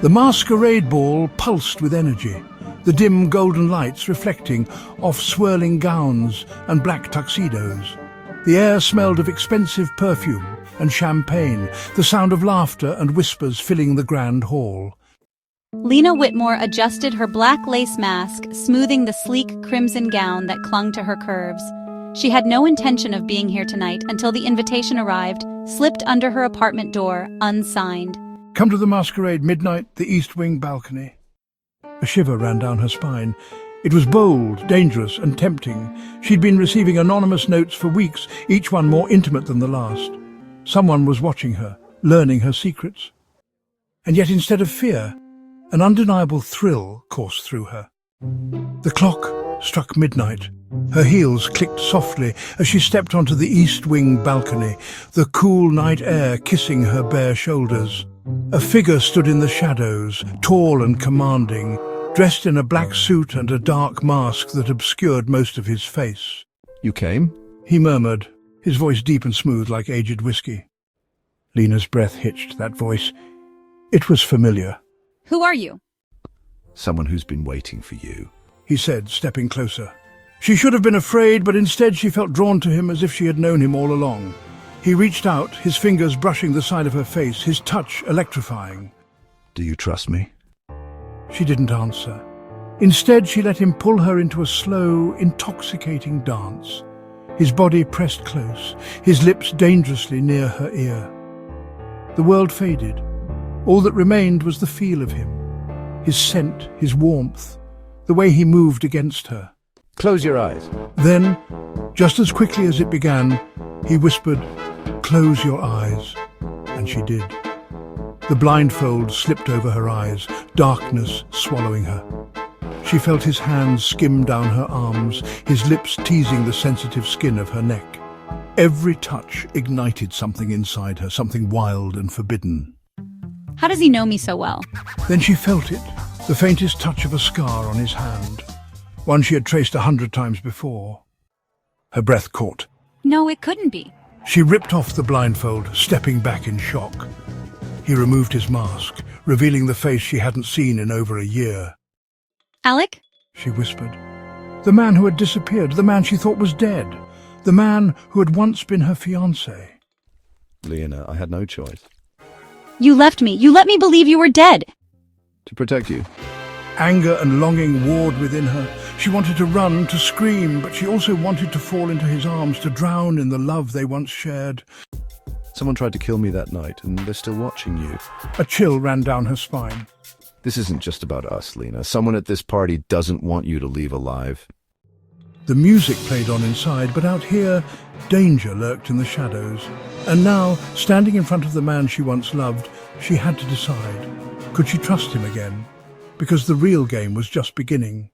The masquerade ball pulsed with energy, the dim golden lights reflecting off swirling gowns and black tuxedos. The air smelled of expensive perfume and champagne, the sound of laughter and whispers filling the grand hall. Lena Whitmore adjusted her black lace mask, smoothing the sleek crimson gown that clung to her curves. She had no intention of being here tonight until the invitation arrived, slipped under her apartment door, unsigned. Come to the Masquerade, midnight, the East Wing balcony. A shiver ran down her spine. It was bold, dangerous and tempting. She'd been receiving anonymous notes for weeks, each one more intimate than the last. Someone was watching her, learning her secrets. And yet instead of fear, an undeniable thrill coursed through her. The clock struck midnight. Her heels clicked softly as she stepped onto the East Wing balcony, the cool night air kissing her bare shoulders. A figure stood in the shadows, tall and commanding, dressed in a black suit and a dark mask that obscured most of his face. You came? He murmured, his voice deep and smooth like aged whiskey. Lena's breath hitched, that voice. It was familiar. Who are you? Someone who's been waiting for you, he said, stepping closer. She should have been afraid, but instead she felt drawn to him as if she had known him all along. He reached out, his fingers brushing the side of her face, his touch electrifying. Do you trust me? She didn't answer. Instead, she let him pull her into a slow, intoxicating dance. His body pressed close, his lips dangerously near her ear. The world faded. All that remained was the feel of him, his scent, his warmth, the way he moved against her. Close your eyes. Then, just as quickly as it began, he whispered, "Close your eyes," and she did. The blindfold slipped over her eyes, darkness swallowing her. She felt his hands skim down her arms, his lips teasing the sensitive skin of her neck. Every touch ignited something inside her, something wild and forbidden. How does he know me so well? Then she felt it, the faintest touch of a scar on his hand, one she had traced 100 times before. Her breath caught. No, it couldn't be. She ripped off the blindfold, stepping back in shock. He removed his mask, revealing the face she hadn't seen in over a year. Alec? She whispered. The man who had disappeared, the man she thought was dead, the man who had once been her fiancé. Lena, I had no choice. You left me. You let me believe you were dead. To protect you. Anger and longing warred within her. She wanted to run, to scream, but she also wanted to fall into his arms, to drown in the love they once shared. Someone tried to kill me that night, and they're still watching you. A chill ran down her spine. This isn't just about us, Lena. Someone at this party doesn't want you to leave alive. The music played on inside, but out here, danger lurked in the shadows. And now, standing in front of the man she once loved, she had to decide. Could she trust him again? Because the real game was just beginning.